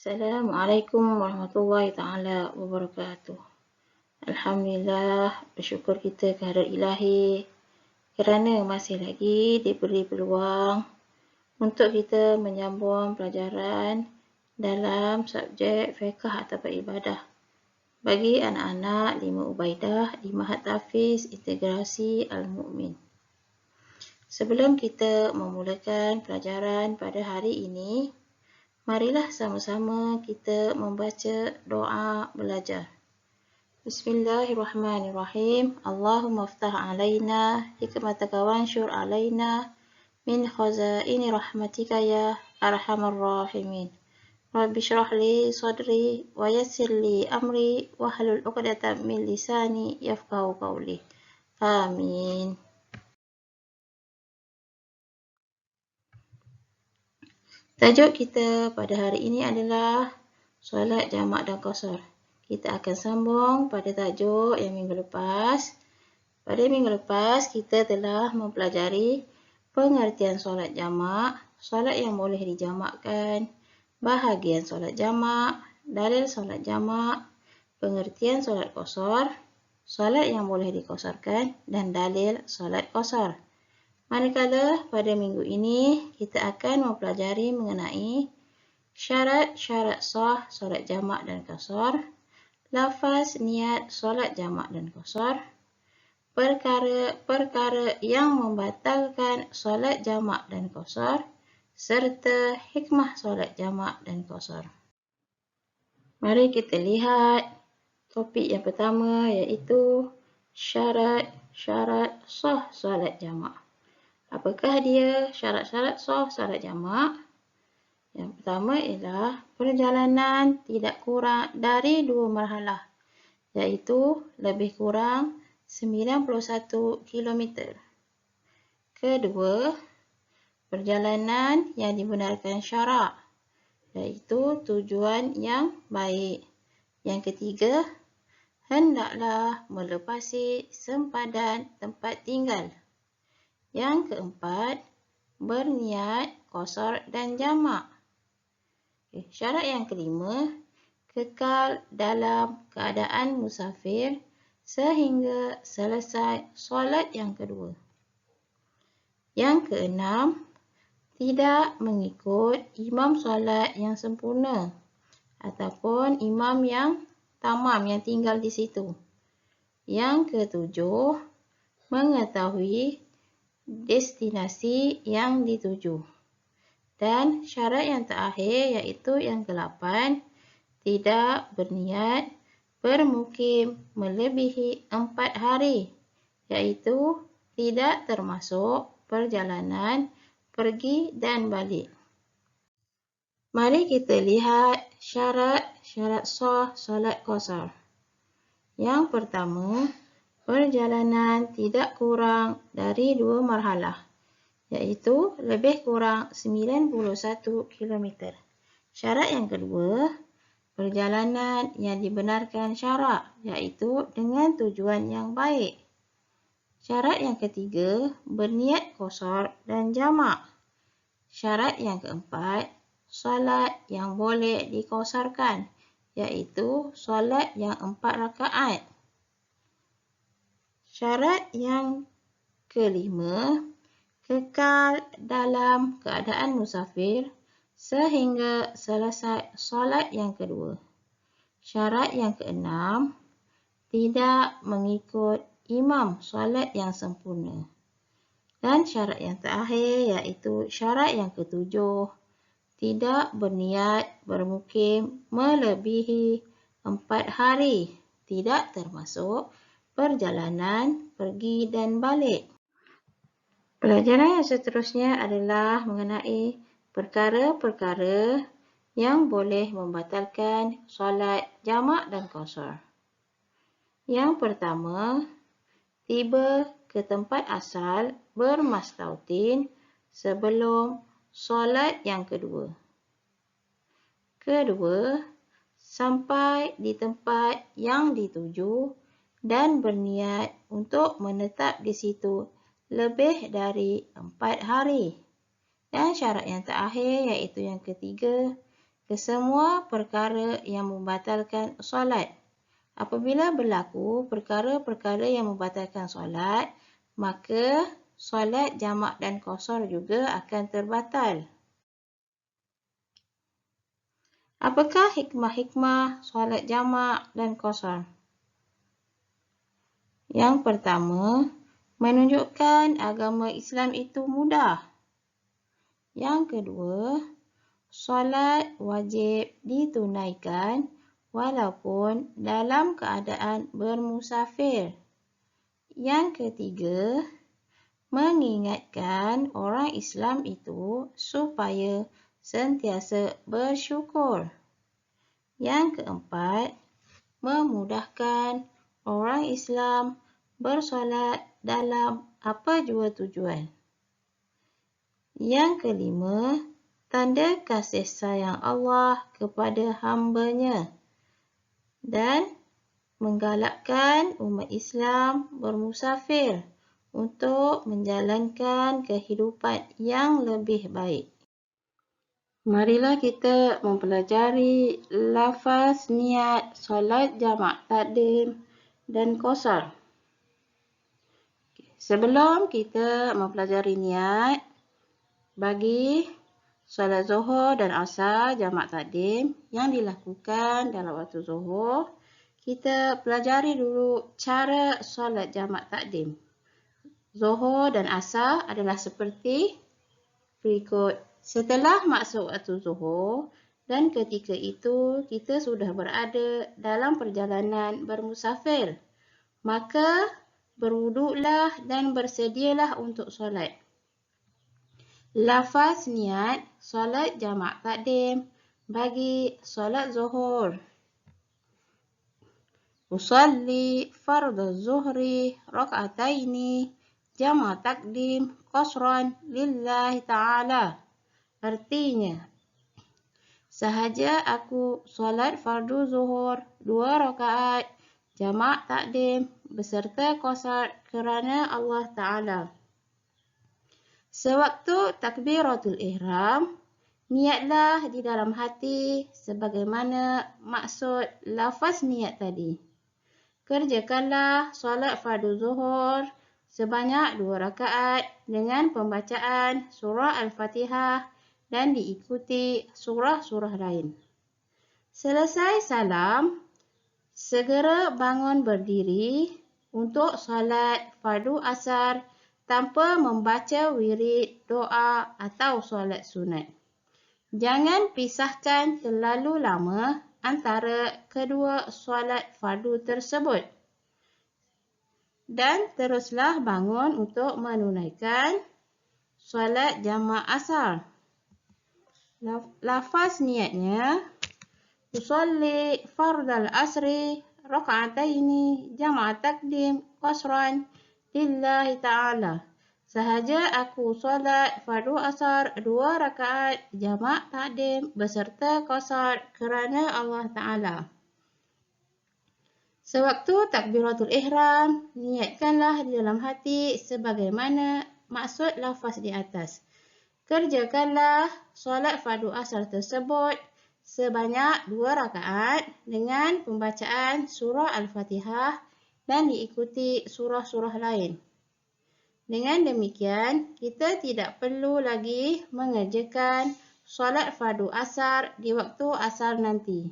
Assalamualaikum warahmatullahi taala wabarakatuh. Alhamdulillah, bersyukur kita kehadrat Ilahi kerana masih lagi diberi peluang untuk kita menyambung pelajaran dalam subjek fiqh atau ibadah bagi anak-anak 5 Ubaidah di Mahat Tahfiz Integrasi Al-Mu'min. Sebelum kita memulakan pelajaran pada hari ini, marilah sama-sama kita membaca doa belajar. Bismillahirrahmanirrahim. Allahumma aftah alaina hikmataka wanshur alaina min khazaini rahmatika ya arhamar rahimin. Rabbi shrah li sadri wa yassir li amri wahlul 'uqdatam min lisani yafqahu qawli. Amin. Tajuk kita pada hari ini adalah solat jamak dan qasar. Kita akan sambung pada tajuk yang minggu lepas. Pada minggu lepas, kita telah mempelajari pengertian solat jamak, solat yang boleh dijamakkan, bahagian solat jamak, dalil solat jamak, pengertian solat qasar, solat yang boleh diqasarkan, dan dalil solat qasar. Manakala pada minggu ini kita akan mempelajari mengenai syarat-syarat sah solat jamak dan qasar, lafaz niat solat jamak dan qasar, perkara-perkara yang membatalkan solat jamak dan qasar, serta hikmah solat jamak dan qasar. Mari kita lihat topik yang pertama, iaitu syarat-syarat sah solat jamak. Apakah dia syarat-syarat sah solat jamak? Yang pertama ialah perjalanan tidak kurang dari 2 marhalah, iaitu lebih kurang 91 km. Kedua, perjalanan yang dibenarkan syarak, iaitu tujuan yang baik. Yang ketiga, hendaklah melepasi sempadan tempat tinggal. Yang keempat, berniat qasar dan jamak. Syarat yang kelima, kekal dalam keadaan musafir sehingga selesai solat yang kedua. Yang keenam, tidak mengikut imam solat yang sempurna ataupun imam yang tamam yang tinggal di situ. Yang ketujuh, mengetahui destinasi yang dituju. Dan syarat yang terakhir iaitu yang ke-8, tidak berniat bermukim melebihi 4 hari, iaitu tidak termasuk perjalanan pergi dan balik. Mari kita lihat syarat-syarat sah solat qasar. Yang pertama, perjalanan tidak kurang dari 2 marhalah, iaitu lebih kurang 91 km. Syarat yang kedua, perjalanan yang dibenarkan syarak, iaitu dengan tujuan yang baik. Syarat yang ketiga, berniat qasar dan jamak. Syarat yang keempat, solat yang boleh diqasarkan, iaitu solat yang 4 rakaat. Syarat yang kelima, kekal dalam keadaan musafir sehingga selesai solat yang kedua. Syarat yang keenam, tidak mengikut imam solat yang sempurna. Dan syarat yang terakhir iaitu syarat yang ketujuh, tidak berniat bermukim melebihi 4 hari, tidak termasuk perjalanan pergi dan balik. Pelajaran yang seterusnya adalah mengenai perkara-perkara yang boleh membatalkan solat jamak dan qasar. Yang pertama, tiba ke tempat asal bermastautin sebelum solat yang kedua. Kedua, sampai di tempat yang dituju dan berniat untuk menetap di situ lebih dari 4 hari. Dan syarat yang terakhir iaitu yang ketiga, kesemua perkara yang membatalkan solat. Apabila berlaku perkara-perkara yang membatalkan solat, maka solat jamak dan qasar juga akan terbatal. Apakah hikmah-hikmah solat jamak dan qasar? Yang pertama, menunjukkan agama Islam itu mudah. Yang kedua, solat wajib ditunaikan walaupun dalam keadaan bermusafir. Yang ketiga, mengingatkan orang Islam itu supaya sentiasa bersyukur. Yang keempat, memudahkan orang Islam bersolat dalam apa jua tujuan. Yang kelima, tanda kasih sayang Allah kepada hamba-Nya dan menggalakkan umat Islam bermusafir untuk menjalankan kehidupan yang lebih baik. Marilah kita mempelajari lafaz niat solat jamak takdim dan qasar. Sebelum kita mempelajari niat bagi solat zuhur dan asar jamak takdim yang dilakukan dalam waktu zuhur, kita pelajari dulu cara solat jamak takdim. Zuhur dan asar adalah seperti berikut. Setelah masuk waktu zuhur dan ketika itu kita sudah berada dalam perjalanan bermusafir, maka berwuduklah dan bersedialah untuk solat. Lafaz niat solat jamak takdim bagi solat zuhur. Usalli fardhu zuhri raka'ataini jamak takdim qasran lillahi ta'ala. Artinya, sahaja aku solat fardu zuhur 2 rakaat jamak takdim beserta qasar kerana Allah Ta'ala. Sewaktu takbiratul ihram, niatlah di dalam hati sebagaimana maksud lafaz niat tadi. Kerjakanlah solat fardu zuhur sebanyak 2 rakaat dengan pembacaan surah Al-Fatihah dan diikuti surah-surah lain. Selesai salam, segera bangun berdiri untuk solat fardu asar tanpa membaca wirid, doa atau solat sunat. Jangan pisahkan terlalu lama antara kedua solat fardu tersebut. Dan teruslah bangun untuk menunaikan solat jamak asar. Lafaz niatnya, usalli fardal asri raka'ataini jamak takdim qasran lillahi ta'ala. Sahaja aku solat fardu asar 2 rakaat jamak takdim beserta qasar kerana Allah Ta'ala. Sewaktu takbiratul ihram, niatkanlah di dalam hati sebagaimana maksud lafaz di atas. Kerjakanlah solat fardu asar tersebut sebanyak 2 rakaat dengan pembacaan surah Al-Fatihah dan diikuti surah-surah lain. Dengan demikian, kita tidak perlu lagi mengerjakan solat fardu asar di waktu asar nanti.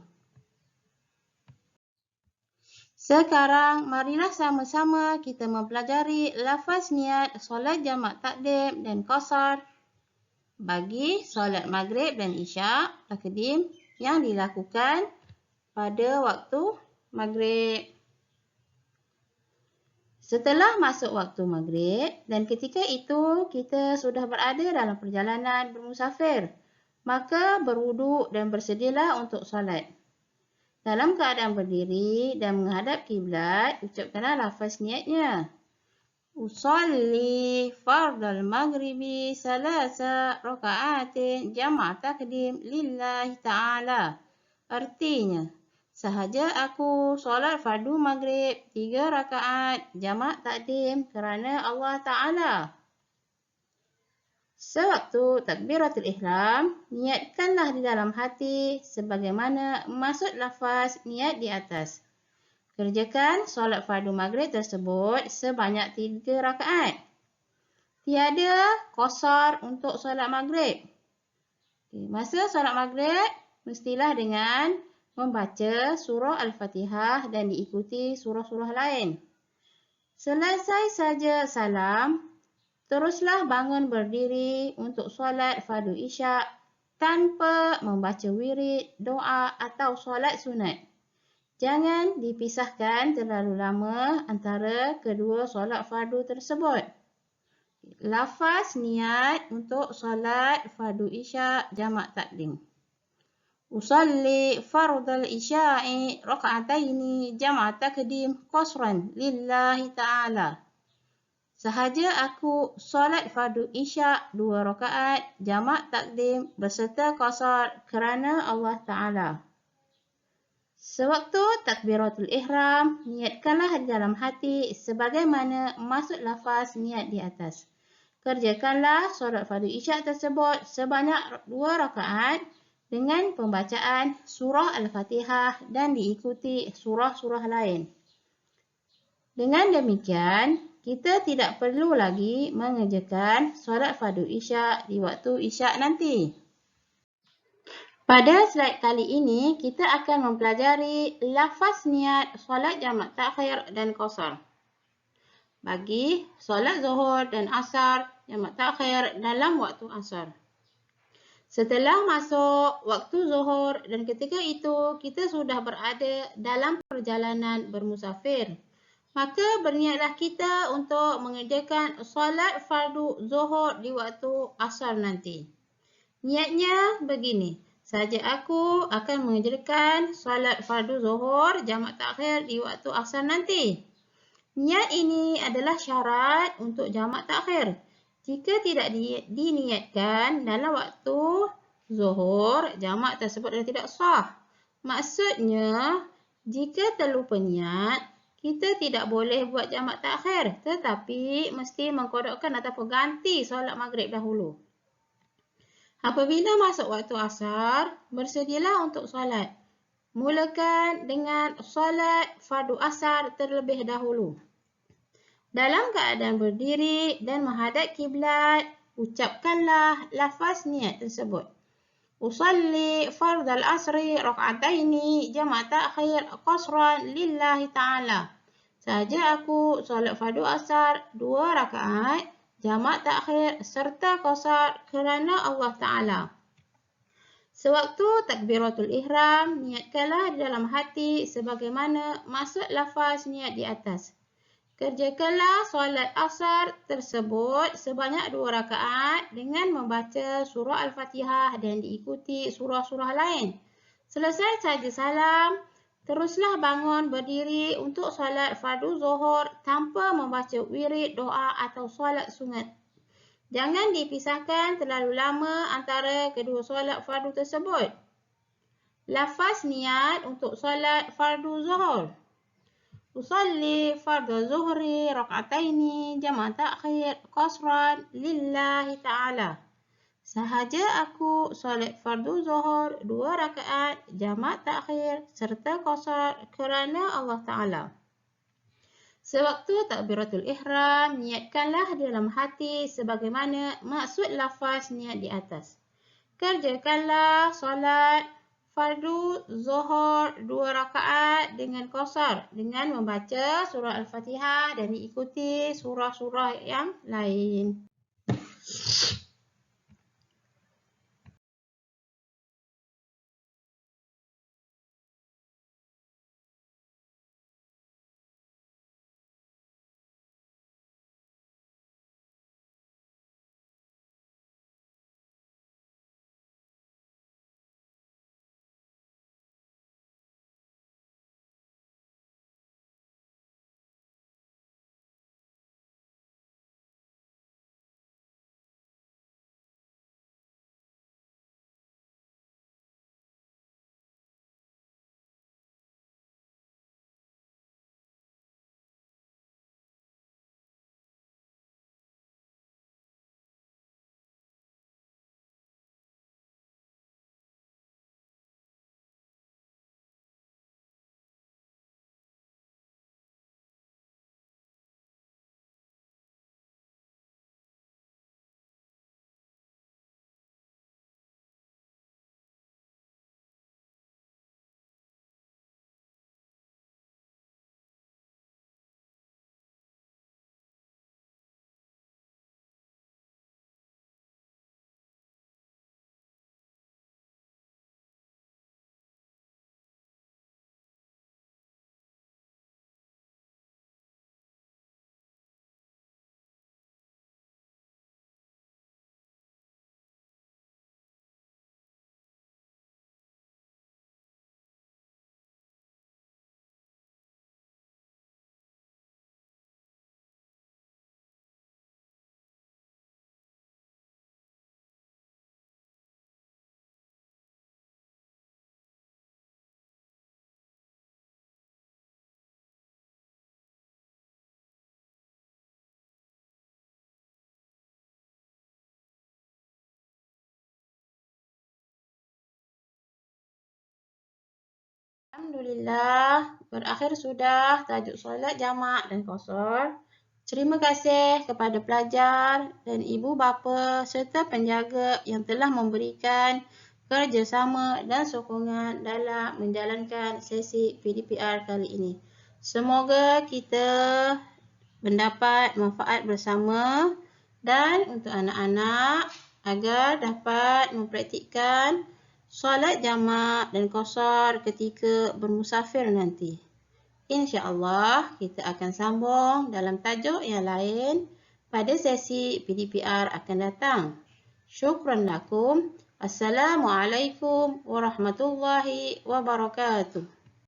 Sekarang, marilah sama-sama kita mempelajari lafaz niat solat jamak takdim dan qasar bagi solat maghrib dan isyak takdim yang dilakukan pada waktu maghrib. Setelah masuk waktu maghrib dan ketika itu kita sudah berada dalam perjalanan bermusafir, maka berwuduk dan bersedialah untuk solat. Dalam keadaan berdiri dan menghadap kiblat, ucapkanlah lafaz niatnya. Usalli fardal maghribi salasa raka'atin jamak takdim lillahi ta'ala. Artinya, sahaja aku solat fardu maghrib 3 rakaat jamak takdim kerana Allah Ta'ala. Sewaktu takbiratul ihram, niatkanlah di dalam hati sebagaimana maksud lafaz niat di atas. Kerjakan solat fardu maghrib tersebut sebanyak 3 rakaat. Tiada qasar untuk solat maghrib. Masa solat maghrib, mestilah dengan membaca surah Al-Fatihah dan diikuti surah-surah lain. Selesai saja salam, teruslah bangun berdiri untuk solat fardu isyak tanpa membaca wirid, doa atau solat sunat. Jangan dipisahkan terlalu lama antara kedua solat fardu tersebut. Lafaz niat untuk solat fardu isyak jamak takdim. Usalli fardal isya'i raka'ataini jamak takdim qasran lillahi ta'ala. Sahaja aku solat fardu isyak 2 rakaat jamak takdim berserta qasar kerana Allah Ta'ala. Sewaktu takbiratul ihram, niatkanlah di dalam hati sebagaimana maksud lafaz niat di atas. Kerjakanlah solat fardu isyak tersebut sebanyak 2 rakaat dengan pembacaan surah Al-Fatihah dan diikuti surah-surah lain. Dengan demikian, kita tidak perlu lagi mengerjakan solat fardu isyak di waktu isyak nanti. Pada slide kali ini, kita akan mempelajari lafaz niat solat jamak takhir dan qasar. Bagi solat zuhur dan asar jamak takhir dalam waktu asar. Setelah masuk waktu zuhur dan ketika itu kita sudah berada dalam perjalanan bermusafir, maka berniatlah kita untuk mengerjakan solat fardu zuhur di waktu asar nanti. Niatnya begini, sahaja aku akan mengerjakan solat fardu zuhur jamak takhir di waktu asar nanti. Niat ini adalah syarat untuk jamak takhir. Jika tidak diniatkan dalam waktu zuhur, jamak tersebut adalah tidak sah. Maksudnya, jika terlupa niat, kita tidak boleh buat jamak takhir, tetapi mesti mengkodokkan ataupun ganti solat maghrib dahulu. Apabila masuk waktu asar, bersedialah untuk solat. Mulakan dengan solat fardu asar terlebih dahulu. Dalam keadaan berdiri dan menghadap kiblat, ucapkanlah lafaz niat tersebut. Usalli fardal asri raka'ataini jamak takhir qasran lillahi ta'ala. Sahaja aku solat fardu asar 2 rakaat jamak takhir serta qasar kerana Allah Ta'ala. Sewaktu takbiratul ihram, niatkanlah di dalam hati sebagaimana maksud lafaz niat di atas. Kerjakanlah solat asar tersebut sebanyak 2 rakaat dengan membaca surah Al-Fatihah dan diikuti surah-surah lain. Selesai saja salam, teruslah bangun berdiri untuk solat fardu zuhur tanpa membaca wirid, doa atau solat sunat. Jangan dipisahkan terlalu lama antara kedua solat fardu tersebut. Lafaz niat untuk solat fardu zuhur. Usalli fardhu zuhri raka'ataini jamak takhir qasran lillahi ta'ala. Sahaja aku solat fardu zuhur 2 rakaat jamak takhir serta qasar kerana Allah Ta'ala. Sewaktu takbiratul ihram, niatkanlah dalam hati sebagaimana maksud lafaz niat di atas. Kerjakanlah solat fardu zuhur 2 rakaat dengan qasar dengan membaca surah Al-Fatihah dan diikuti surah-surah yang lain. Alhamdulillah, berakhir sudah tajuk solat jamak dan qasar. Terima kasih kepada pelajar dan ibu bapa serta penjaga yang telah memberikan kerjasama dan sokongan dalam menjalankan sesi PDPR kali ini. Semoga kita mendapat manfaat bersama dan untuk anak-anak agar dapat mempraktikkan solat jamak dan qasar ketika bermusafir nanti. InsyaAllah kita akan sambung dalam tajuk yang lain pada sesi PDPR akan datang. Syukran lakum. Assalamualaikum warahmatullahi wabarakatuh.